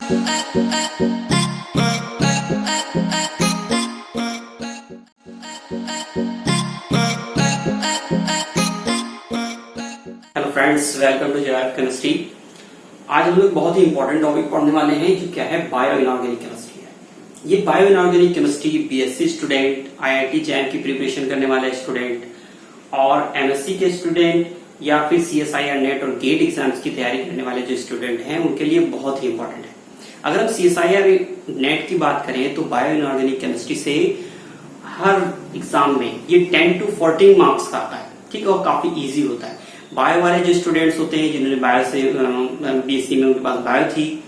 Hello friends, welcome to Joy chemistry. आज हम लोग बहुत ही इंपॉर्टेंट टॉपिक पढ़ने वाले हैं जो क्या है बायो इनऑर्गेनिक केमिस्ट्री है। ये bio inorganic chemistry BSc student, IIT jam की प्रिपरेशन करने वाले स्टूडेंट और एमएससी के स्टूडेंट या फिर सीएसआईआर नेट और गेट एग्जाम्स की तैयारी करने वाले जो स्टूडेंट हैं उनके लिए बहुत ही इंपॉर्टेंट है। अगर हम सीएसआईआर नेट की बात करें तो बायो इनऑर्गेनिक केमिस्ट्री से हर एग्जाम में ये 10 to 14 मार्क्स का आता है, ठीक है, और काफी इजी होता है। बायो वाले जो स्टूडेंट्स होते हैं जिन्होंने बायो से बीएससी में उनके पास बायो थी,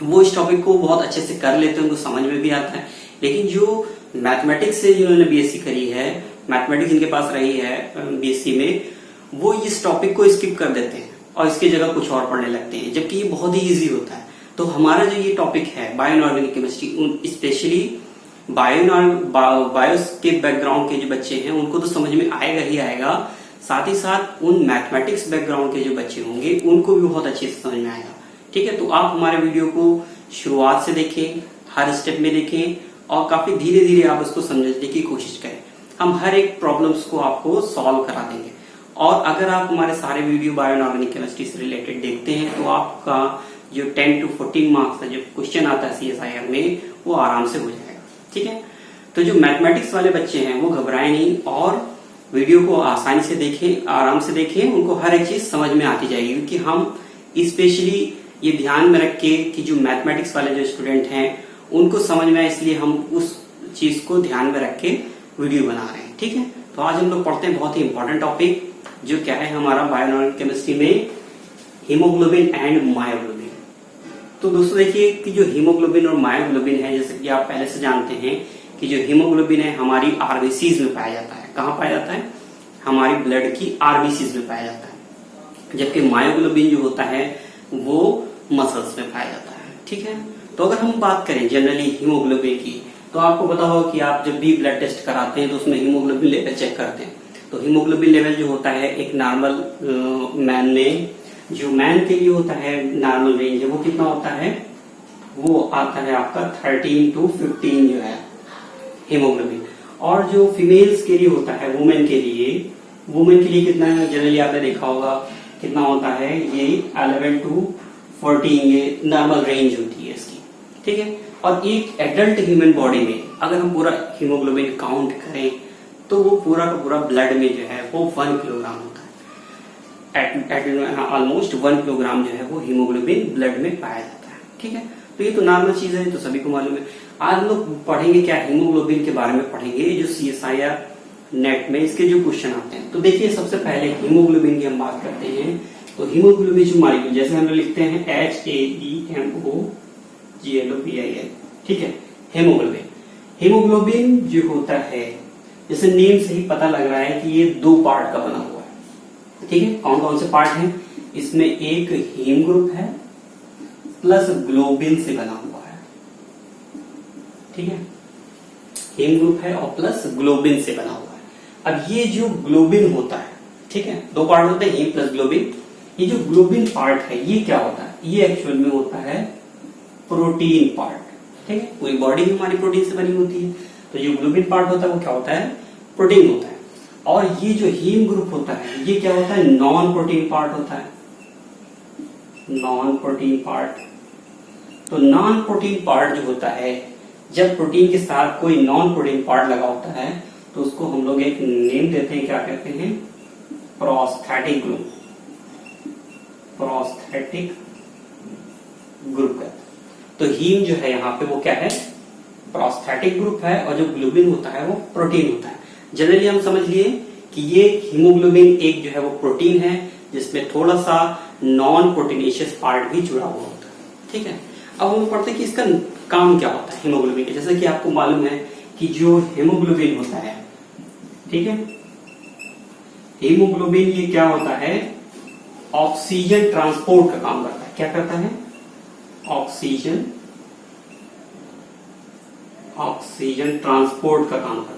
वो इस टॉपिक को बहुत अच्छे से कर लेते हैं, उनको समझ में भी आता है। लेकिन जो मैथमेटिक्स से जिन्होंने बीएससी करी है, मैथमेटिक्स जिनके पास रही है बीएससी में, वो इस टॉपिक को स्किप कर देते हैं और इसकी जगह कुछ और पढ़ने लगते हैं, जबकि ये बहुत ही ईजी होता है। तो हमारा जो ये टॉपिक है bio inorganic chemistry, specially bio के बैकग्राउंड के जो बच्चे हैं उनको तो समझ में आएगा ही आएगा, साथ ही साथ उन मैथमेटिक्स बैकग्राउंड के जो बच्चे होंगे उनको भी बहुत अच्छे से समझ में आएगा। ठीक है, तो आप हमारे वीडियो को शुरुआत से देखें, हर स्टेप में देखें और काफी धीरे धीरे आप उसको समझने की कोशिश करें। हम हर एक प्रॉब्लम्स को आपको सॉल्व करा देंगे। और अगर आप हमारे सारे वीडियो बायो इनऑर्गेनिक केमिस्ट्री से रिलेटेड देखते हैं तो आपका जो 10 to 14 मार्क्स का जो क्वेश्चन आता है सीएसआईआर में वो आराम से हो जाएगा। ठीक है, तो जो मैथमेटिक्स वाले बच्चे हैं वो घबराएं नहीं और वीडियो को आसानी से देखें, आराम से देखें, उनको हर एक चीज समझ में आती जाएगी। क्योंकि हम स्पेशली ये ध्यान में रख के कि जो मैथमेटिक्स वाले जो स्टूडेंट हैं उनको समझ में आए, इसलिए हम उस चीज को ध्यान में रख के वीडियो बना रहे हैं। ठीक है, तो आज हम लोग पढ़ते हैं बहुत ही इंपॉर्टेंट टॉपिक जो क्या है हमारा बायो इनऑर्गेनिक केमिस्ट्री में हीमोग्लोबिन एंड मायोग्लोबिन। तो दोस्तों देखिए कि जो हीमोग्लोबिन और मायोग्लोबिन है, जैसे कि आप पहले से जानते हैं कि जो हीमोग्लोबिन है हमारी आरबीसीज में पाया जाता है। कहाँ पाया जाता है? हमारी ब्लड की आरबीसीज में पाया जाता है। जबकि मायोग्लोबिन जो होता है वो मसल्स में पाया जाता है। ठीक है, तो अगर हम बात करें जनरली हीमोग्लोबिन की, तो आपको पता होगा कि आप जब भी ब्लड टेस्ट कराते हैं तो उसमें हीमोग्लोबिन लेवल चेक करते हैं। तो हीमोग्लोबिन लेवल जो होता है एक नॉर्मल मैन में, जो मैन के लिए होता है नॉर्मल रेंज है वो कितना होता है? वो आता है आपका 13 to 15 जो है हीमोग्लोबिन। और जो फीमेल्स के लिए होता है, वुमेन के लिए कितना है? जनरली आपने देखा होगा कितना होता है, ये 11 to 14 ये नॉर्मल रेंज होती है इसकी। ठीक है, और एक एडल्ट ह्यूमन बॉडी में अगर हम पूरा हीमोग्लोबिन काउंट करें तो वो पूरा का पूरा ब्लड में जो है वो 1 किलोग्राम होता है। ऑलमोस्ट 1 किलोग्राम जो है वो हीमोग्लोबिन ब्लड में पाया जाता है। ठीक है, तो ये तो नॉर्मल चीज है, तो सभी को मालूम है। आज लोग पढ़ेंगे क्या? हीमोग्लोबिन के बारे में पढ़ेंगे, जो सीएसआईआर नेट में इसके जो क्वेश्चन आते हैं। तो देखिए सबसे पहले हीमोग्लोबिन की हम बात करते हैं। तो हीमोग्लोबिन जो मॉलिक्यूल, जैसे हम लोग लिखते हैं HAEMOGLOBIN, ठीक है, हीमोग्लोबिन जो होता है, जैसे नेम से ही पता लग रहा है कि ये 2 पार्ट का बना हुआ है। ठीक है, कौन कौन से पार्ट हैं? इसमें एक हीम ग्रुप है प्लस ग्लोबिन से बना हुआ है। ठीक है, हीम ग्रुप है और प्लस ग्लोबिन से बना हुआ है। अब ये जो ग्लोबिन होता है, ठीक है, 2 पार्ट होते हैं, हीम प्लस ग्लोबिन। ये जो ग्लोबिन पार्ट है ये क्या होता है? ये एक्चुअल में होता है प्रोटीन पार्ट। ठीक है, पूरी बॉडी हमारी प्रोटीन से बनी होती है, तो जो ग्लोबिन पार्ट होता है वो क्या होता है? प्रोटीन होता है। और ये जो हीम ग्रुप होता है ये क्या होता है? नॉन प्रोटीन पार्ट होता है, नॉन प्रोटीन पार्ट। तो नॉन प्रोटीन पार्ट जो होता है, जब प्रोटीन के साथ कोई नॉन प्रोटीन पार्ट लगा होता है तो उसको हम लोग एक नेम देते हैं, क्या कहते हैं? प्रोस्थेटिक ग्रुप, प्रोस्थेटिक ग्रुप का। तो हीम जो है यहाँ पे वो क्या है? प्रोस्थेटिक ग्रुप है, और जो ग्लोबिन होता है वो प्रोटीन होता है। जनरली हम समझ लिए कि ये हीमोग्लोबिन एक जो है वो प्रोटीन है जिसमें थोड़ा सा नॉन प्रोटीनेशियस पार्ट भी जुड़ा हुआ होता है। ठीक है, अब हम पढ़ते हैं कि इसका काम क्या होता है हीमोग्लोबिन का। जैसे कि आपको मालूम है कि जो हीमोग्लोबिन होता है, ठीक है, हीमोग्लोबिन ये क्या होता है? ऑक्सीजन ट्रांसपोर्ट का काम करता है। क्या करता है? ऑक्सीजन ट्रांसपोर्ट का काम करता है।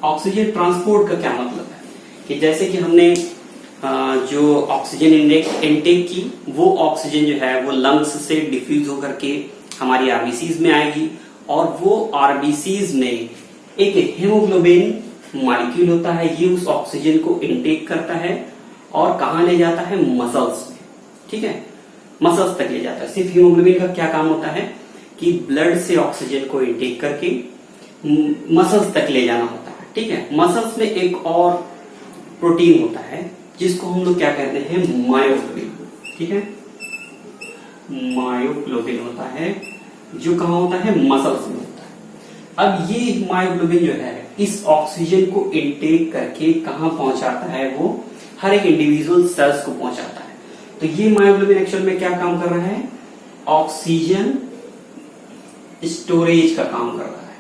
ऑक्सीजन ट्रांसपोर्ट का क्या मतलब है? कि जैसे कि हमने जो ऑक्सीजन इनटेक की वो ऑक्सीजन जो है वो लंग्स से डिफ्यूज होकर के हमारी आरबीसीज में आएगी, और वो आरबीसीज में एक हेमोग्लोबिन मॉलिक्यूल होता है, ये उस ऑक्सीजन को इनटेक करता है और कहाँ ले जाता है, मसल्स में। ठीक है, मसल्स तक ले जाता है। सिर्फ हीमोग्लोबिन का क्या काम होता है कि ब्लड से ऑक्सीजन को इनटेक करके मसल्स तक ले जाना होता है। ठीक है, मसल्स में एक और प्रोटीन होता है जिसको हम लोग क्या कहते हैं, मायोग्लोबिन। ठीक है, मायोग्लोबिन होता है जो कहाँ होता है, मसल्स में होता है। अब ये मायोग्लोबिन जो है इस ऑक्सीजन को इनटेक करके कहाँ पहुंचाता है, वो हर एक इंडिविजुअल सेल्स को पहुंचाता है। तो ये मायोग्लोबिन एक्चुअल में क्या काम कर रहा है, ऑक्सीजन स्टोरेज का काम कर रहा है।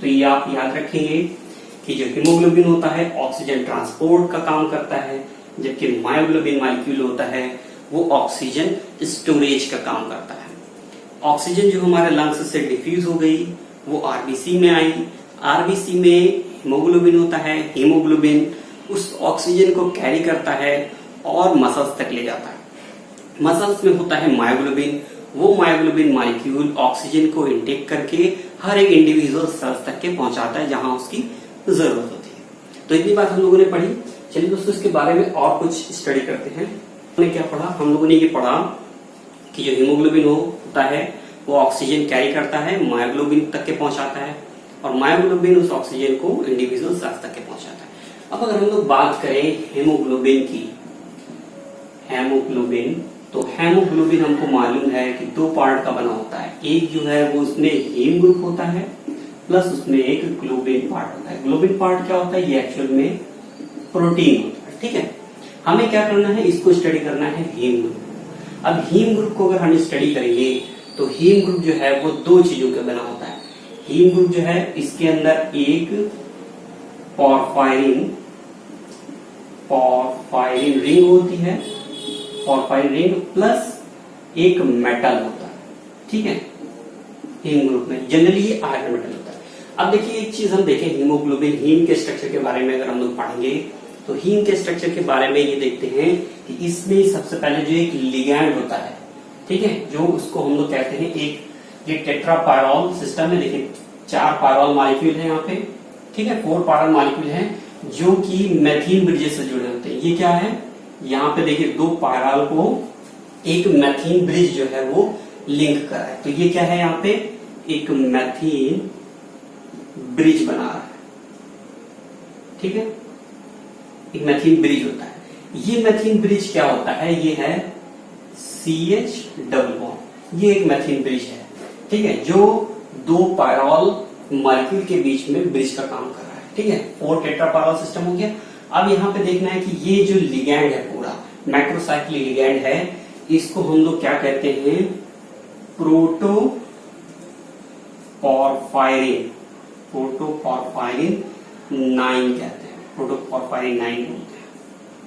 तो ये आप याद रखेंगे कि जो हीमोग्लोबिन होता है ऑक्सीजन ट्रांसपोर्ट का काम करता है, जबकि मायोग्लोबिन मॉलिक्यूल होता है वो ऑक्सीजन स्टोरेज का काम करता है। ऑक्सीजन जो हमारे लंग्स से डिफ्यूज हो गई वो आरबीसी में आई, आरबीसी में हीमोग्लोबिन होता है, हीमोग्लोबिन उस ऑक्सीजन को कैरी करता है और मसल्स तक ले जाता है। मसल्स में होता है मायोग्लोबिन, वो मायोग्लोबिन मॉलिक्यूल ऑक्सीजन को इनटेक करके हर एक इंडिविजुअल सेल्स तक के पहुंचाता है जहां उसकी जरूरत होती है। तो इतनी बात हम लोगों ने पढ़ी। चलिए दोस्तों इसके बारे में और कुछ स्टडी करते हैं। हमने क्या पढ़ा, हम लोगों ने ये पढ़ा कि जो हीमोग्लोबिन होता है वो ऑक्सीजन कैरी करता है, मायोग्लोबिन तक के पहुंचाता है, और मायोग्लोबिन उस ऑक्सीजन को इंडिविजुअल सेल्स तक के पहुंचाता है। अब अगर हम लोग बात करें हेमोग्लोबिन की, हेमोग्लोबिन, तो हेमोग्लोबिन हमको मालूम है कि दो पार्ट का बना होता है। एक जो है वो उसमें हीम ग्रुप होता है प्लस उसमें एक ग्लोबिन पार्ट होता है। ग्लोबिन पार्ट क्या होता है, ये एक्चुअल में प्रोटीन होता है। ठीक है, हमें क्या करना है, इसको स्टडी करना है हीम ग्रुप। अब हीम ग्रुप को अगर हम स्टडी करेंगे तो हीम ग्रुप जो है वो दो चीजों का बना होता है। हीम ग्रुप जो है इसके अंदर एक पॉर्फायरिन रिंग होती है, पॉर्फायरिन रिंग प्लस एक मेटल होता है। ठीक है, हीम ग्रुप में जनरली ये आयरन मेटल होता है। अब देखिए एक चीज हम देखें, हीमोग्लोबिन हीम के स्ट्रक्चर के बारे में अगर हम लोग पढ़ेंगे तो हीम के स्ट्रक्चर के बारे में ये देखते हैं कि इसमें सबसे पहले जो एक लिगैंड होता है, ठीक है, जो उसको हम लोग कहते हैं एक ये टेट्रापायरॉल सिस्टम में। देखिए 4 पायरॉल मॉलिक्यूल है यहाँ पे, ठीक है, 4 पायरॉल मॉलिक्यूल है जो कि मैथीन ब्रिजेस से जुड़े होते हैं। ये क्या है, यहाँ पे देखिए 2 पायरॉल को एक मैथीन ब्रिज जो है वो लिंक कर रहा है। तो ये क्या है, यहाँ पे एक मैथीन ब्रिज बना रहा है। ठीक है, एक मैथीन ब्रिज होता है। ये मैथीन ब्रिज क्या होता है, ये है CH डबल बॉन्ड, ये एक मैथीन ब्रिज है। ठीक है, जो 2 पायरॉल मॉलिक्यूल के बीच में ब्रिज का काम कर रहा है। ठीक है, 4 टेट्रापायरॉल सिस्टम हो गया। अब यहाँ पे देखना है कि ये जो लिगैंड है पूरा मैक्रोसाइक्लिक लिगैंड है, इसको हम लोग क्या कहते हैं, प्रोटोपॉर्फायरिन 9 कहते हैं, प्रोटोपॉर्फायरिन 9 बोलते हैं।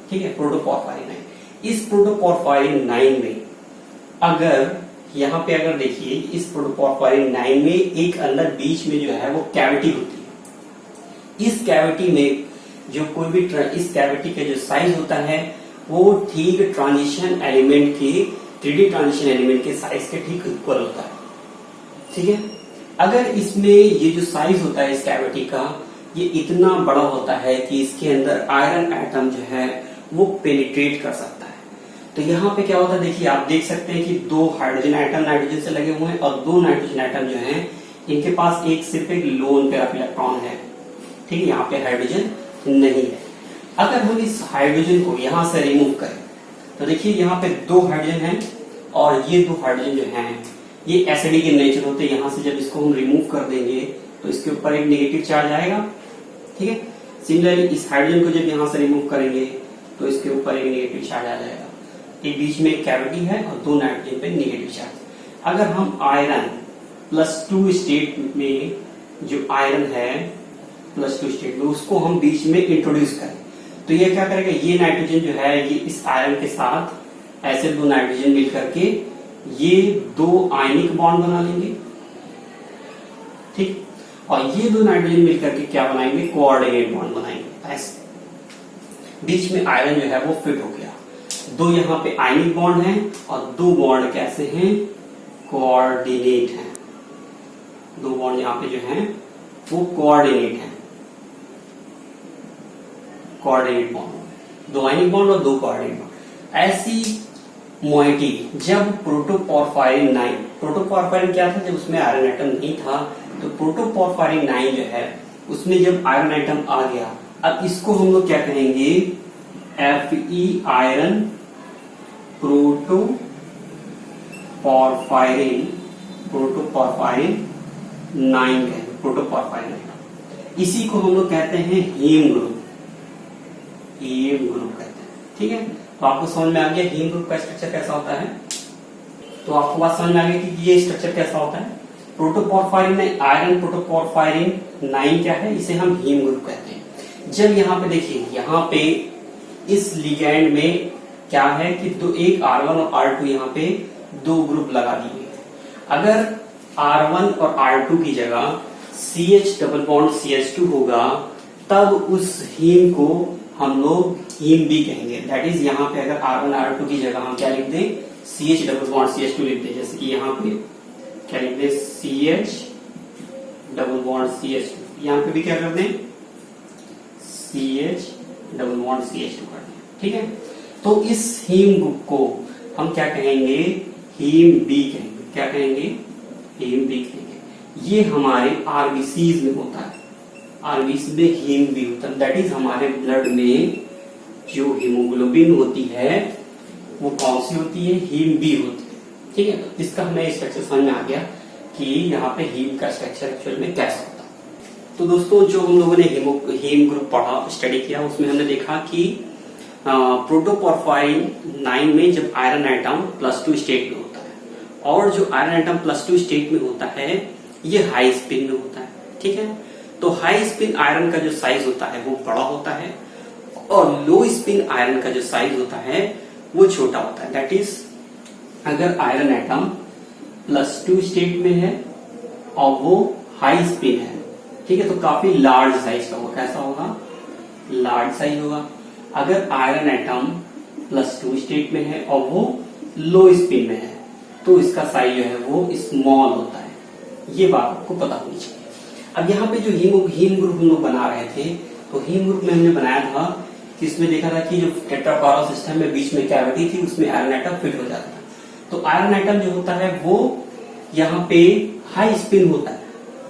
ठीक है, प्रोटोपॉर्फायरिन 9। इस प्रोटोपॉर्फायरिन 9 में अगर यहाँ पे अगर देखिए इस प्रोटोपॉर्फायरिन 9 में एक अंदर बीच में जो है वो कैविटी होती है। इस कैविटी में जो कोई भी इस कैविटी का जो साइज होता है वो ठीक ट्रांजिशन एलिमेंट के 3D ट्रांजिशन एलिमेंट के साइज के ठीक इक्वल होता है। ठीक है, अगर इसमें ये जो साइज होता है इस कैविटी का ये इतना बड़ा होता है कि इसके अंदर आयरन एटम जो है वो पेनिट्रेट कर सकता है। तो यहाँ पे क्या होता है, देखिए आप देख सकते हैं कि 2 हाइड्रोजन एटम नाइट्रोजन से लगे हुए हैं और 2 नाइट्रोजन एटम जो हैं इनके पास सिर्फ एक लोन पेयर ऑफ इलेक्ट्रॉन है। ठीक है, यहाँ पे हाइड्रोजन नहीं है। अगर हम इस हाइड्रोजन को यहाँ से रिमूव करें तो देखिए यहाँ पे 2 हाइड्रोजन हैं और ये 2 हाइड्रोजन जो हैं ये एसिडिक इन नेचर होते हैं। यहाँ से जब इसको हम रिमूव कर देंगे तो इसके ऊपर एक नेगेटिव चार्ज आएगा। ठीक है, सिमिलरली इस हाइड्रोजन को जब यहाँ से रिमूव करेंगे तो इसके ऊपर एक नेगेटिव चार्ज आ जाएगा। एक बीच में एक कैविटी है और 2 नाइट्रोजन पे नेगेटिव चार्ज। अगर हम आयरन +2 स्टेट में जो आयरन है +2 स्टेट में उसको हम बीच में इंट्रोड्यूस करें तो ये क्या करेगा, ये नाइट्रोजन जो है ये इस आयरन के साथ ऐसे 2 नाइट्रोजन मिलकर के ये 2 आयनिक बॉन्ड बना लेंगे। ठीक, और ये 2 नाइट्रोजन मिलकर के क्या बनाएंगे, कोऑर्डिनेट बॉन्ड बनाएंगे। ऐसे बीच में आयरन जो है वो फिट हो गया। दो यहाँ पे आयनिक बॉन्ड हैं और दो बॉन्ड कैसे हैं, कोऑर्डिनेट हैं। दो बॉन्ड यहाँ पे जो हैं वो कोऑर्डिनेट हैं, कोऑर्डिनेट बॉन्ड, दो आयनिक बॉन्ड और दो कोऑर्डिनेट बॉन्ड। ऐसी मोइटी जब प्रोटोपोरफायरिन 9, प्रोटोपोरफायरिन क्या था, जब उसमें आयरन एटम नहीं था, तो प्रोटोपोरफायरिन 9 जो है उसमें जब आयरन एटम आ गया, अब इसको हम लोग क्या कहेंगे, Fe आयरन प्रोटोपोरफायरिन 9 कहेंगे, प्रोटोपोरफायरिन। इसी को हम लोग कहते हैं हीम ग्रुप, हीम ग्रुप कहते हैं। ठीक है, तो आपको समझ में आ गया हीम ग्रुप का स्ट्रक्चर कैसा होता है। तो आपको बात समझ में आ गई कि ये स्ट्रक्चर कैसा होता है। प्रोटोपोरफायरिन में आयरन प्रोटोपोरफायरिन 9 क्या है, इसे हम हीम ग्रुप कहते हैं। जब यहाँ पे देखिए, यहाँ पे इस लिगैंड में क्या है कि तो एक R1 और R2 यहाँ पे दो ग्रुप लगा दिए हैं। अगर R1 और R2 की जगह CH डबल बॉन्ड CH2 होगा, तब उस हीम को हम लोग हीम बी कहेंगे। दैट इज यहाँ पे अगर R1 R2 की जगह हम क्या लिख दें, CH डबल बॉन्ड CH2 लिख दें। जैसे कि यहाँ पे क्या लिख दें, CH डबल बॉन्ड CH2, यहाँ पे भी क्या कर दें, CH डबल बॉन्ड CH2 कर दें। ठीक है, तो इस हीम ग्रुप को हम क्या कहेंगे, हीम बी कहेंगे। क्या कहेंगे, हीम बी कहेंगे। ये हमारे आरबीसीज में होता है, आरबीसी में हीम बी होता है। दैट इज हमारे ब्लड में जो हीमोग्लोबिन होती है वो कौन सी होती है, हीम बी होती है। ठीक है, तो इसका हमें स्ट्रक्चर समझ में आ गया कि यहाँ पे हीम का स्ट्रक्चर एक्चुअल में कैसा होता है। तो दोस्तों, जो हम लोगों ने हीम ग्रुप पढ़ा, स्टडी किया, उसमें हमने देखा कि प्रोटोपोरफायरिन 9 में जब आयरन एटम +2 स्टेट में होता है, और जो आयरन एटम +2 स्टेट में होता है ये हाई स्पिन में होता है। ठीक है, तो हाई स्पिन आयरन का जो साइज होता है वो बड़ा होता है, और लो स्पिन आयरन का जो साइज होता है वो छोटा होता है। दैट इज अगर आयरन एटम +2 स्टेट में है और वो हाई स्पिन है, ठीक है, तो काफी लार्ज साइज का होगा। कैसा होगा, लार्ज साइज होगा। अगर आयरन एटम +2 स्टेट में है और वो लो स्पिन में है, तो इसका साइज जो है वो स्मॉल होता है। ये बात आपको पता होनी चाहिए। अब यहाँ पे जो हीम ग्रुप हम लोग बना रहे थे, तो हीम ग्रुप में हमने बनाया था कि इसमें देखा था कि जो टेट्रापारा सिस्टम में बीच में कैविटी थी, उसमें आयरन एटम फिट हो जाता था। तो आयरन एटम जो होता है वो यहाँ पे हाई स्पिन होता है।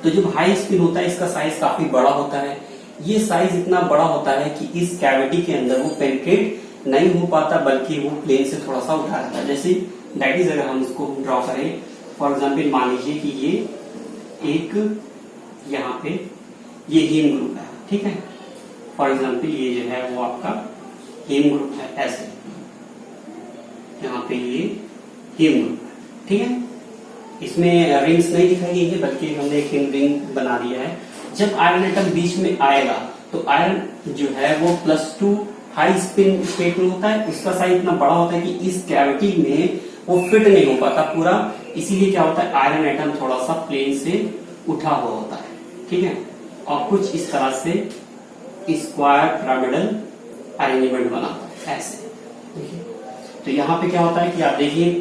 तो जब हाई स्पिन होता है, इसका साइज काफी बड़ा होता है। ये साइज इतना बड़ा होता है कि इस कैविटी के अंदर वो पेनिट्रेट नहीं हो पाता, बल्कि वो प्लेन से थोड़ा सा उठा रहता है। जैसे दैट इज, अगर हम इसको ड्रॉ करें, फॉर एग्जाम्पल मान लीजिए कि ये एक यहाँ पे ये हीम ग्रुप है। ठीक है, फॉर एग्जाम्पल ये जो है वो आपका हीम ग्रुप है। ऐसे यहाँ पे ये हीम ग्रुप है। ठीक है, इसमें रिंग्स नहीं दिखाई गई है, बल्कि हमने एक रिंग बना दिया है। जब आयरन एटम बीच में आएगा, तो आयरन जो है वो +2 हाई स्पिन स्टेट में होता है। उसका साइज इतना बड़ा होता है कि इस कैविटी में वो फिट नहीं हो पाता पूरा। इसीलिए क्या होता है, आयरन एटम थोड़ा सा प्लेन से उठा हुआ होता है। ठीक है, और कुछ इस तरह से स्क्वायर पिरामिडल अरेंजमेंट बना होता है ऐसे। देखिए, तो यहाँ पे क्या होता है कि आप देखिए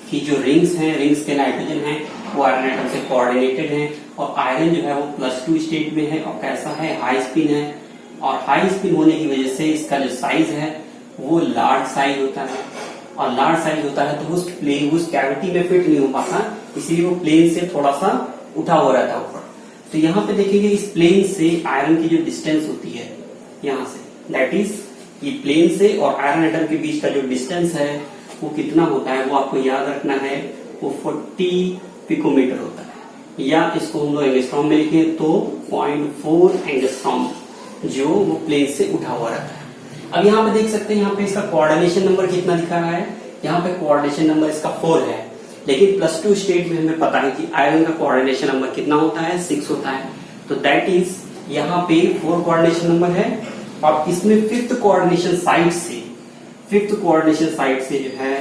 कि जो रिंग्स हैं, रिंग्स के नाइट्रोजन हैं वो आयरन एटम से कोऑर्डिनेटेड हैं, और आयरन जो है वो +2 स्टेट में है और कैसा है, हाई स्पिन है। और हाई स्पिन होने की वजह से इसका जो साइज है वो लार्ज साइज होता है, और लार्ज साइज होता है तो उस कैविटी में फिट नहीं हो पाता, इसीलिए वो प्लेन से थोड़ा सा उठा हुआ रहता है ऊपर। तो यहाँ पे देखेंगे इस प्लेन से आयरन की जो डिस्टेंस होती है यहाँ से, दैट इज ये प्लेन से और आयरन एटम के बीच का जो डिस्टेंस है वो कितना होता है, वो आपको याद रखना है, वो 40 पिकोमीटर होता है। या इसको हम लोग एंगस्ट्रॉम में लिखें तो 0.4 एंगस्ट्रॉम जो वो प्लेन से उठा हुआ रहता है। अब यहाँ पे देख सकते हैं, यहाँ पे इसका कोऑर्डिनेशन नंबर कितना दिखा रहा है, यहाँ पे कोऑर्डिनेशन नंबर इसका 4 है। लेकिन +2 स्टेट में हमें पता है कि आयरन का कोऑर्डिनेशन नंबर कितना होता है, 6 होता है। तो दैट इज यहाँ पे 4 कोऑर्डिनेशन नंबर है, और इसमें 5th कोऑर्डिनेशन साइड से जो है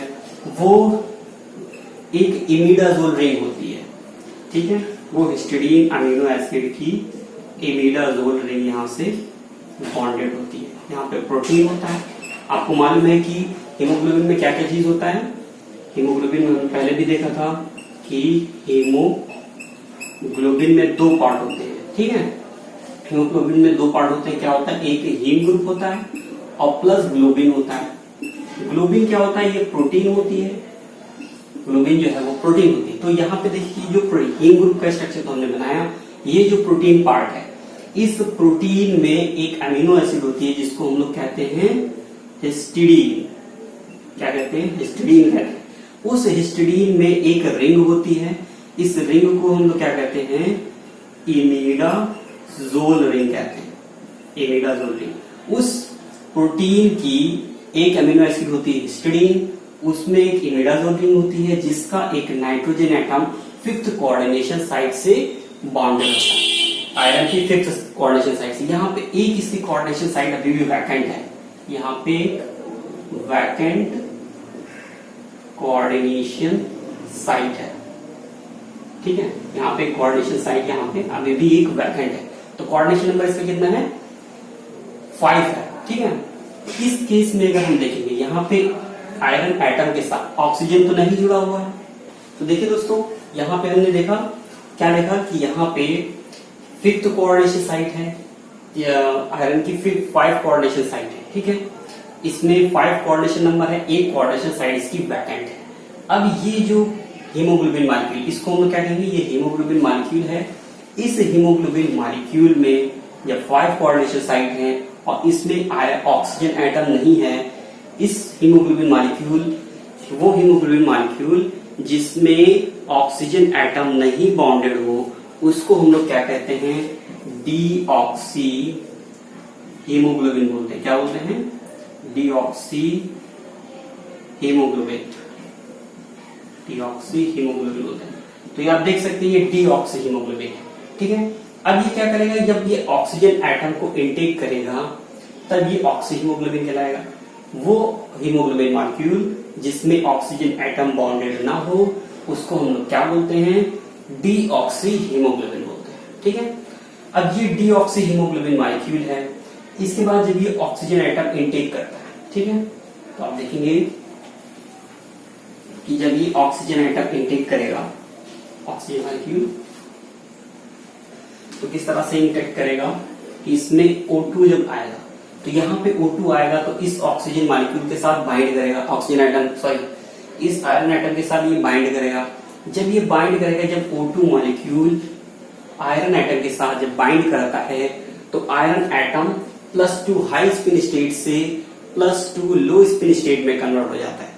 वो एक इमिडाजोल रिंग होती है। ठीक है, वो हिस्टिडीन अमीनो एसिड की इमिडाजोल रिंग यहाँ से बॉन्डेड होती है। यहाँ पे प्रोटीन होता है। आपको मालूम है कि हीमोग्लोबिन में क्या क्या चीज होता है। हीमोग्लोबिन में हमने पहले भी देखा था कि हीमोग्लोबिन में 2 पार्ट होते हैं, ठीक है। हीमोग्लोबिन में 2 पार्ट होते हैं। क्या होता है, एक हीम ग्रुप होता है और प्लस ग्लोबिन होता है। ग्लोबिन क्या होता है, ये प्रोटीन होती है। ग्लोबिन जो है वो प्रोटीन होती है। तो यहाँ पे देखिए जो हीम ग्रुप का स्ट्रक्चर तो हमने बनाया, ये जो प्रोटीन पार्ट है, इस प्रोटीन में एक अमीनो एसिड होती है जिसको हम लोग कहते हैं हिस्टिडीन। क्या कहते हैं, हिस्टिडीन कहते हैं। उस हिस्टिडीन में एक रिंग होती है। इस रिंग को हम लोग क्या कहते हैं, इमिडाजोल रिंग कहते हैं। Imidazole ring. उस प्रोटीन की एक अमीनो एसिड होती है हिस्टिडीन, उसमें एक इमिडाजोल रिंग होती है जिसका एक nitrogen atom 5th coordination site से बॉन्डेड होता है। आयरन की 5th कोऑर्डिनेशन साइट से। यहाँ पे एक इसकी कोऑर्डिनेशन साइट अभी भी वैकेंट है। यहाँ पे वैकेंट कोऑर्डिनेशन साइट है, ठीक है। यहाँ पे कोऑर्डिनेशन साइट यहाँ पे अभी भी एक वैकेंट है। तो कोऑर्डिनेशन नंबर इसका कितना है, 5 है, ठीक है। इस केस में अगर हम देखेंगे यहाँ पे आयरन एटम के साथ ऑक्सीजन तो नहीं जुड़ा हुआ है। तो देखिए दोस्तों, यहाँ पे हमने देखा, क्या देखा कि यहाँ पे 5th कोऑर्डिनेशन साइट है, आयरन की 5 कोऑर्डिनेशन साइट है, ठीक है। इसमें 5 कोऑर्डिनेशन नंबर है, एक कोऑर्डिनेशन साइट इसकी वैकेंट है। अब ये जो हीमोग्लोबिन मॉलिक्यूल, इसको हम क्या कहेंगे, ये हीमोग्लोबिन मॉलिक्यूल है। इस हीमोग्लोबिन मॉलिक्यूल में जब 5 कोऑर्डिनेशन साइट है और इसमें ऑक्सीजन एटम नहीं है, इस हीमोग्लोबिन मॉलिक्यूल, वो हीमोग्लोबिन मॉलिक्यूल जिसमें ऑक्सीजन एटम नहीं बॉन्डेड हो, उसको हम लोग क्या कहते हैं, डीऑक्सी हीमोग्लोबिन बोलते हैं। क्या बोलते हैं, डीऑक्सी हीमोग्लोबिन। डीऑक्सी हीमोग्लोबिन बोलते हैं। तो ये आप देख सकते हैं, ये डीऑक्सी हीमोग्लोबिन है, ठीक है। अब ये क्या करेगा, जब ये ऑक्सीजन एटम को इनटेक करेगा तब ये ऑक्सी हीमोग्लोबिन कहलाएगा। वो हीमोग्लोबिन मॉलिक्यूल जिसमें ऑक्सीजन एटम बॉन्डेड ना हो, उसको हम लोग क्या बोलते हैं, डीऑक्सी हीमोग्लोबिन बोलते हैं, ठीक है। अब ये डीऑक्सी हीमोग्लोबिन मॉलिक्यूल है। इसके बाद जब ये ऑक्सीजन एटम इनटेक करता है, ठीक है, तो आप देखेंगे कि जब ये ऑक्सीजन एटम इनटेक करेगा, ऑक्सीजन मॉलिक्यूल, तो किस तरह से इनटेक करेगा कि इसमें O2 जब आएगा तो यहाँ पे O2 आएगा तो इस ऑक्सीजन मॉलिक्यूल के साथ बाइंड करेगा, ऑक्सीजन एटम, सॉरी, इस आयरन एटम के साथ ये बाइंड करेगा। जब ये बाइंड करेगा, जब O2 मॉलिक्यूल आयरन एटम के साथ जब बाइंड करता है तो iron atom +2 high spin state से +2 लो स्पिन स्टेट में कन्वर्ट हो जाता है।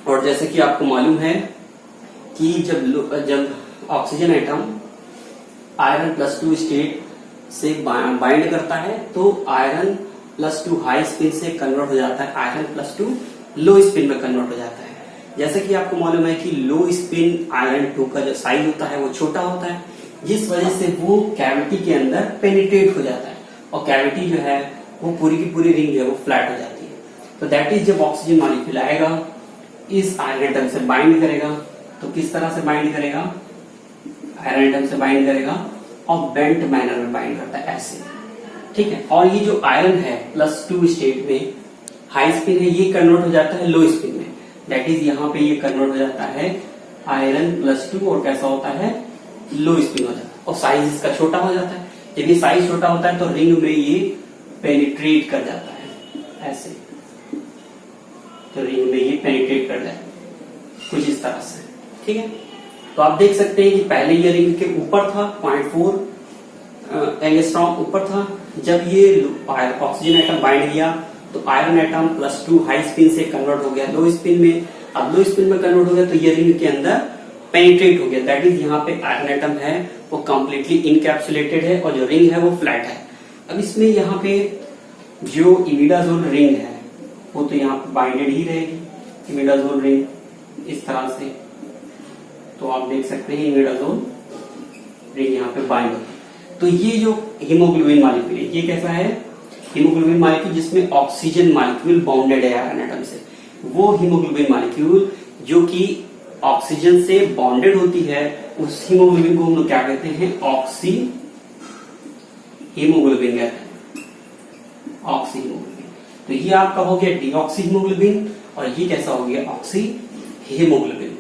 और जैसे कि आपको मालूम है कि जब ऑक्सीजन एटम आयरन +2 स्टेट से बाइंड करता है तो आयरन +2 हाई स्पिन से कन्वर्ट हो जाता है, आयरन +2 लो स्पिन में कन्वर्ट हो जाता है। जैसे कि आपको मालूम है कि लो स्पिन आयरन 2 का जो साइज होता है वो छोटा होता है, जिस वजह से वो कैविटी के अंदर पेनिट्रेट हो जाता है और कैविटी जो है वो पूरी की पूरी रिंग जो है वो फ्लैट हो जाती है। तो दैट इज, जब ऑक्सीजन मॉलिक्यूल आएगा इस आयरन एटम से बाइंड करेगा, तो किस तरह से बाइंड करेगा, आयरन एटम से बाइंड करेगा और बेंट मैनर में बाइंड करता है, ऐसे, ठीक है। और ये जो आयरन है +2 स्टेट में हाई स्पिन है, ये कन्वर्ट हो जाता है लो स्पिन में, दैट इज यहाँ पे ये कन्वर्ट हो जाता है आयरन +2 और कैसा होता है, लो स्पिन हो जाता है और साइज इसका छोटा हो जाता है। जब ये साइज छोटा होता है तो रिंग में ये पेनिट्रेट कर जाता है, ऐसे, तो रिंग में ये पेनिट्रेट कर जाता है कुछ इस तरह से, ठीक है। तो आप देख सकते हैं कि पहले ये रिंग के ऊपर था, 0.4 एंगस्ट्रॉम ऊपर था। जब ये ऑक्सीजन एटम बाइंड किया तो आयरन एटम +2 हाई स्पिन से कन्वर्ट हो गया लो स्पिन में। अब लो स्पिन में कन्वर्ट हो गया तो ये रिंग के अंदर पेनिट्रेट हो गया, दैट इज यहाँ पे आयरन एटम है वो कंप्लीटली इनकैप्सुलेटेड है और जो रिंग है वो फ्लैट है। अब इसमें यहाँ पे जो इमिडाजोल रिंग है वो तो यहाँ पे बाइंडेड ही रहेगी, इमिडाजोल रिंग इस तरह से, तो आप देख सकते हैं इमिडाजोल रिंग यहाँ पे बाइंड होती है। तो ये जो हीमोग्लोबिन मॉलिक्यूल है, ये कैसा है, हीमोग्लोबिन मॉलिक्यूल जिसमें ऑक्सीजन मॉलिक्यूल बाउंडेड है आयरन एटम से, वो हीमोग्लोबिन मॉलिक्यूल जो कि ऑक्सीजन से बॉन्डेड होती है, उस हीमोग्लोबिन को हम लोग क्या कहते हैं, ऑक्सी हीमोग्लोबिन कहते हैं, ऑक्सी हीमोग्लोबिन। तो ये आपका हो गया डीऑक्सी हीमोग्लोबिन और ये कैसा हो गया ऑक्सी हीमोग्लोबिन।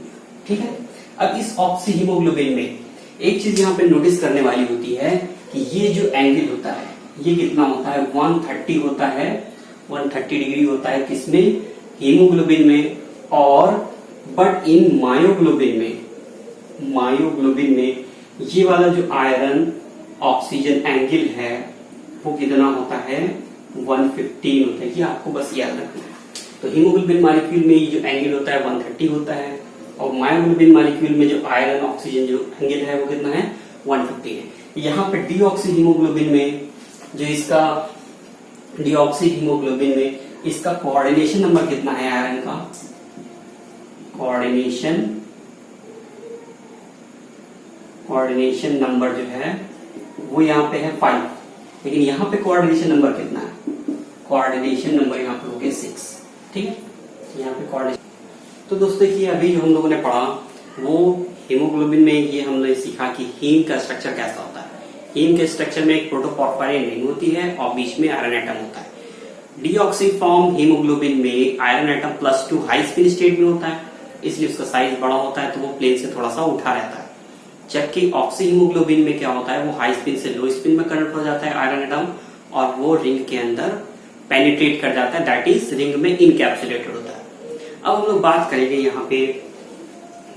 ठीक है, अब इस ऑक्सी हीमोग्लोबिन में एक चीज यहाँ पे नोटिस करने वाली होती है कि ये जो एंगल होता है ये कितना होता है 130 होता है, 130 डिग्री होता है किसमें हीमोग्लोबिन में, और बट इन मायोग्लोबिन में ये वाला जो आयरन ऑक्सीजन एंगल है वो कितना होता है 115 होता है। ये आपको बस याद रखना है। तो हीमोग्लोबिन मॉलिक्यूल में ये जो एंगल होता है 130 होता है और मायोग्लोबिन मॉलिक्यूल में जो आयरन ऑक्सीजन जो एंगल है वो कितना है 150 है। यहाँ पे डीऑक्सी हीमोग्लोबिन में जो इसका डीऑक्सी हीमोग्लोबिन में इसका कोऑर्डिनेशन नंबर कितना है आयरन का, कोऑर्डिनेशन नंबर जो है वो यहाँ पे है 5, लेकिन यहाँ पे कोऑर्डिनेशन नंबर कितना है, कोऑर्डिनेशन नंबर यहाँ पे हो गया 6। ठीक है, यहाँ पे कोऑर्डिनेशन। तो दोस्तों ये अभी जो हम लोगों ने पढ़ा वो हीमोग्लोबिन में ये हमने सीखा कि हीम का स्ट्रक्चर कैसा होता है। हीम के स्ट्रक्चर में एक प्रोटोपोर्फायरिन रिंग होती है और बीच में आयरन एटम होता है। डीऑक्सी फॉर्म हीमोग्लोबिन में iron atom +2 high spin state में होता है, इसलिए उसका साइज बड़ा होता है तो वो प्लेन से थोड़ा सा उठा रहता है। जबकि ऑक्सी हीमोग्लोबिन में क्या होता है वो हाई स्पिन से लो स्पिन में कन्वर्ट हो जाता है आयरन एटम और वो रिंग के अंदर पेनिट्रेट कर जाता है, दैट इज रिंग में इनकैप्सुलेटेड होता है। अब हम लोग बात करेंगे यहाँ पे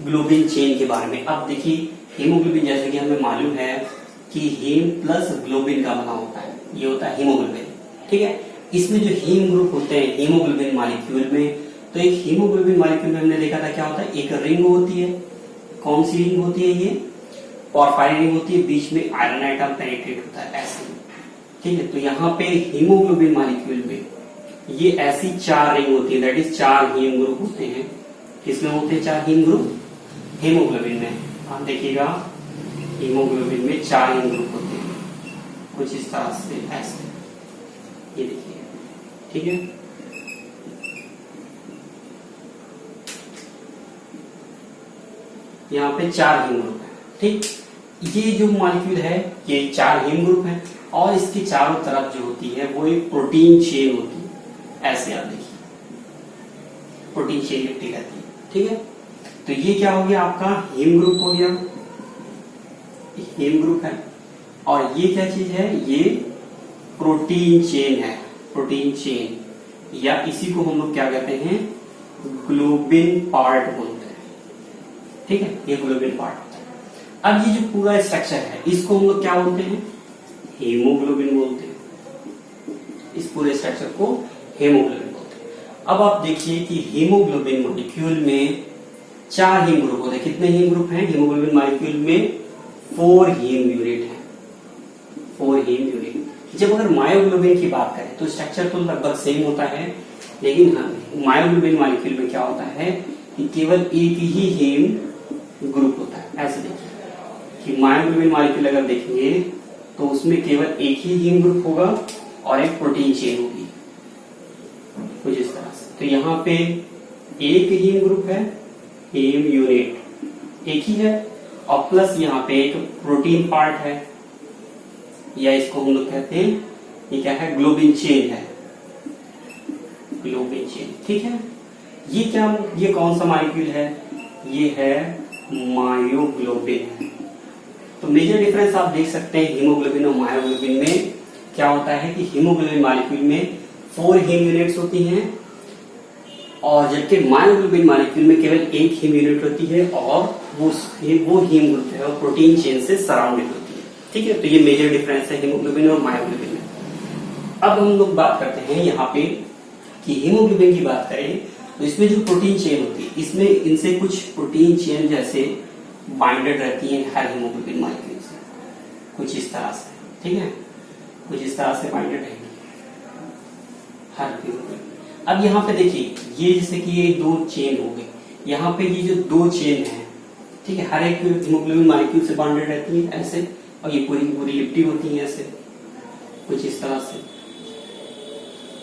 ग्लोबिन चेन के बारे में। अब देखिए हीमोग्लोबिन जैसे कि हमें मालूम है कि हीम प्लस ग्लोबिन का बना होता है, ये होता है हीमोग्लोबिन। ठीक है, इसमें जो हीम ग्रुप होते हैं हीमोग्लोबिन मॉलिक्यूल में, तो एक हीमोग्लोबिन मॉलिक्यूल में हमने देखा था क्या होता है, एक रिंग होती है। कौन सी रिंग होती है, ये पोरफायरिन रिंग होती है, बीच में आयरन एटम पेनिट्रेट होता है ऐसे। ठीक है, तो यहाँ पे हीमोग्लोबिन मॉलिक्यूल में ये ऐसी 4 रिंग होती है, दैट इज 4 हीम ग्रुप होते हैं। किसमें होते हैं 4 हीम ग्रुप, हीमोग्लोबिन में। आप देखिएगा हीमोग्लोबिन में 4 हीम ग्रुप होते हैं कुछ इस तरह से ऐसे, ये देखिए। ठीक है, यहाँ पे 4 हीम ग्रुप है। ठीक, ये जो मॉलिक्यूल है ये 4 हीम ग्रुप है और इसकी चारों तरफ जो होती है वो एक प्रोटीन चेन होती है ऐसे। आप देखिए प्रोटीन चेन लिपटी रहती है। ठीक है, तो ये क्या हो गया आपका हीम ग्रुप हो गया, हीम ग्रुप है। और ये क्या चीज है, ये प्रोटीन चेन है, प्रोटीन चेन, या इसी को हम लोग क्या कहते हैं ग्लोबिन पार्ट बोलते हैं। ठीक है, ये ग्लोबिन पार्ट होता है। अब ये जो पूरा स्ट्रक्चर है इसको हम लोग क्या बोलते हैं, हीमोग्लोबिन बोलते हैं। इस पूरे स्ट्रक्चर को हीमोग्लोबिन बोलते हैं। अब आप देखिए कि हीमोग्लोबिन मॉलिक्यूल में 4 हीम ग्रुप होते हैं। कितने हीम ग्रुप हैं हीमोग्लोबिन मॉलिक्यूल में, 4 हीम यूनिट है, 4 हीम यूनिट। जब अगर मायोग्लोबिन की बात करें तो स्ट्रक्चर तो लगभग सेम होता है, लेकिन मायोग्लोबिन मॉलिक्यूल में क्या होता है कि केवल एक ही हीम ग्रुप होता है। ऐसे देखिए कि मायोग्लोबिन मॉलिक्यूल अगर देखेंगे तो उसमें केवल एक ही हीम ग्रुप होगा और एक प्रोटीन चेन होगी कुछ इस तरह से। तो यहाँ पे एक हीम ग्रुप है, हीम यूनिट एक ही है, और प्लस यहाँ पे एक प्रोटीन पार्ट है, या इसको हम लोग कहते हैं ये क्या है ग्लोबिन चेन है, ग्लोबिन चेन। ठीक है, ये क्या, ये कौन सा मॉलिक्यूल है, ये है मायोग्लोबिन है। तो मेजर डिफरेंस आप देख सकते हैं हीमोग्लोबिन और मायोग्लोबिन में क्या होता है कि हीमोग्लोबिन मॉलिक्यूल में 4 हीम यूनिट्स होती हैं और जबकि मायोग्लोबिन मॉलिक्यूल में केवल एक हीम यूनिट होती है और वो हीम ग्रुप है और प्रोटीन चेन से सराउंडेड होती है। ठीक है, तो ये मेजर डिफरेंस है हीमोग्लोबिन और मायोग्लोबिन में। अब हम लोग बात करते हैं यहाँ पे कि हीमोग्लोबिन की बात करें तो इसमें जो प्रोटीन चेन होती है इसमें इनसे कुछ प्रोटीन चेन जैसे बाइंडेड रहती है हर हीमोग्लोबिन मॉलिक्यूल से कुछ इस तरह से। ठीक है, कुछ इस तरह से बाइंडेड रहेंगी हर हीमोग्लोबिन। अब यहाँ पे देखिए ये जैसे कि ये 2 चेन हो गई, यहाँ पे ये जो 2 चेन है, ठीक है, हर एक हीमोग्लोबिन मॉलिक्यूल से बाइंडेड रहती है ऐसे, और ये पूरी पूरी लिपटी होती है ऐसे कुछ इस तरह से।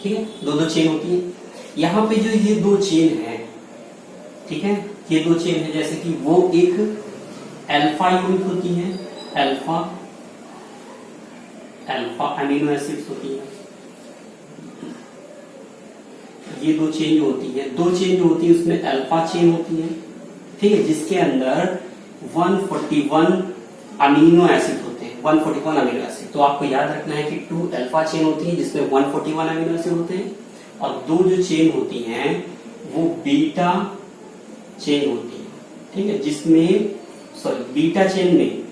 ठीक है, 2 चेन होती है। यहाँ पे जो ये 2 चेन है, ठीक है, ये 2 चेन है जैसे कि वो एक अल्फा यूनिट होती है, अल्फा अमीनो एसिड्स होती है, ये दो चेन जो होती है, दो चेन जो होती है उसमें अल्फा चेन होती है, ठीक है, जिसके अंदर 141 अमीनो एसिड होते हैं, 141 अमीनो एसिड। तो आपको याद रखना है कि 2 अल्फा चेन होती है जिसमें 141 अमीनो एसिड होते हैं, और दो जो चेन होती हैं वो बीटा चेन होती है, ठीक है, जिसमें बीटा चेन में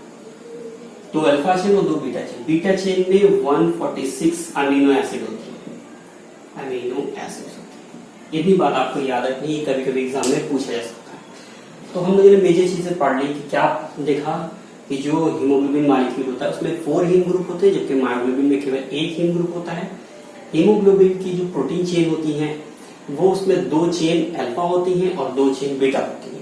2 अल्फा चेन और 2 बीटा चेन, बीटा चेन में 146 अमीनो एसिड होती है, अमीनो एसिड होती है। ये भी बात आपको याद रखनी है, कभी कभी एग्जाम में पूछा जा सकता है। तो हम लोगों ने मेजर चीजें पढ़ ली कि क्या देखा कि जो हीमोग्लोबिन मॉलिक्यूल होता है उसमें 4 हीम ग्रुप होते हैं, जबकि मायोग्लोबिन में केवल 1 हीम ग्रुप होता है। हीमोग्लोबिन की जो प्रोटीन चेन होती है वो उसमें 2 चेन अल्फा होती हैं और 2 चेन बीटा होती है।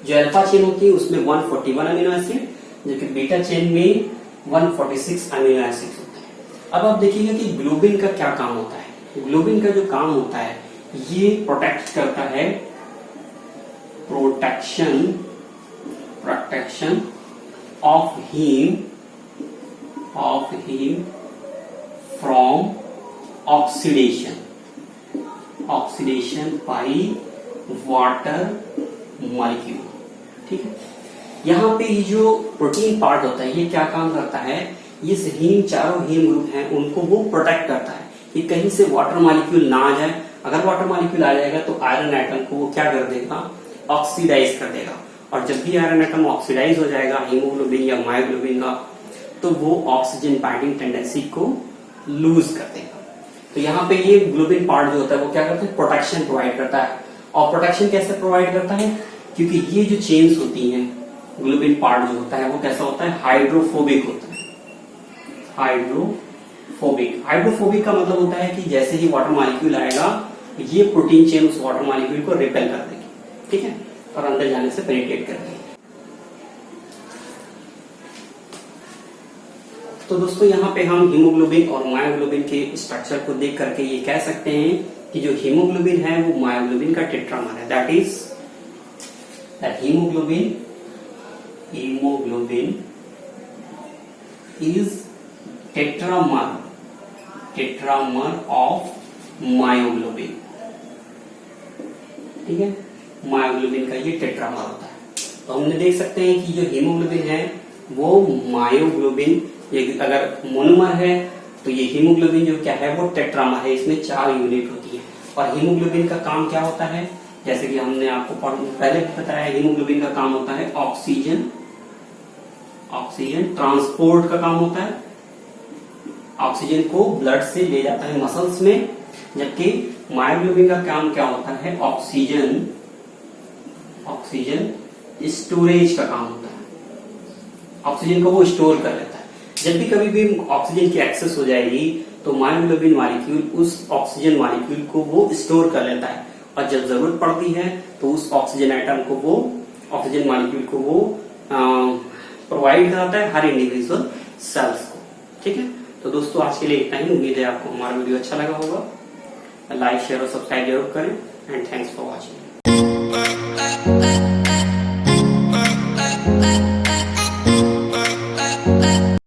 जो अल्फा चेन होती है उसमें 141 अमीनो एसिड, जबकि बीटा चेन में 146 अमीनो एसिड होते हैं। अब आप देखिएगा कि ग्लोबिन का क्या काम होता है। ग्लोबिन का जो काम होता है ये प्रोटेक्ट करता है, protection of haem from oxidation by water molecule, ठीक है। यहाँ पे ये जो प्रोटीन पार्ट होता है ये क्या काम करता है, ये चारों हीम ग्रुप हैं उनको वो प्रोटेक्ट करता है कि कहीं से वाटर मॉलिक्यूल ना आ जाए। अगर वाटर मॉलिक्यूल आ जाएगा तो आयरन एटम को वो क्या कर देगा, ऑक्सीडाइज कर देगा, और जब भी आयरन एटम ऑक्सीडाइज हो जाएगा हीमोग्लोबिन या मायोग्लोबिन का, तो वो ऑक्सीजन बाइंडिंग टेंडेंसी को लूज कर देगा। तो यहाँ पे ये ग्लोबिन पार्ट जो होता है वो क्या करता है, प्रोटेक्शन प्रोवाइड करता है। और प्रोटेक्शन कैसे प्रोवाइड करता है, क्योंकि ये जो चेन्स होती हैं, ग्लोबिन पार्ट जो होता है वो कैसा होता है, हाइड्रोफोबिक होता है। हाइड्रोफोबिक का मतलब होता है कि जैसे ही वाटर मॉलिक्यूल आएगा ये प्रोटीन चेन उस वाटर मॉलिक्यूल को रिपेल कर देगी, ठीक है, और अंदर जाने से पेनिट्रेट कर देगी। तो दोस्तों यहाँ पे हम हीमोग्लोबिन और मायोग्लोबिन के स्ट्रक्चर को देख करके ये कह सकते हैं कि जो हीमोग्लोबिन है वो मायोग्लोबिन का टेट्रामर है। That is haemoglobin is tetramer of myoglobin, ठीक है, मायोग्लोबिन का ये टेट्रामर होता है। तो हमने देख सकते हैं कि जो हीमोग्लोबिन है वो मायोग्लोबिन, ये अगर मोनोमर है तो ये हीमोग्लोबिन जो क्या है वो टेट्रामर है, इसमें 4 यूनिट होती है। और हीमोग्लोबिन का काम क्या होता है, जैसे कि हमने आपको पहले भी बताया, हीमोग्लोबिन का काम होता है ऑक्सीजन ट्रांसपोर्ट का काम होता है, ऑक्सीजन को ब्लड से ले जाता है मसल्स में, जबकि मायोग्लोबिन का काम क्या होता है, ऑक्सीजन स्टोरेज का काम होता है, ऑक्सीजन को वो स्टोर कर लेता है। जब भी कभी भी ऑक्सीजन की एक्सेस हो जाएगी तो मायोग्लोबिन मॉलिक्यूल उस ऑक्सीजन मॉलिक्यूल को वो स्टोर कर लेता है, और जब जरूरत पड़ती है तो उस ऑक्सीजन एटम को वो ऑक्सीजन मॉलिक्यूल को वो प्रोवाइड कराता है हर इंडिविजुअल सेल्स को, ठीक है। तो दोस्तों आज के लिए इतना ही। उम्मीद है आपको हमारा वीडियो अच्छा लगा होगा। लाइक शेयर और सब्सक्राइब जरूर करें, एंड थैंक्स फॉर वॉचिंग।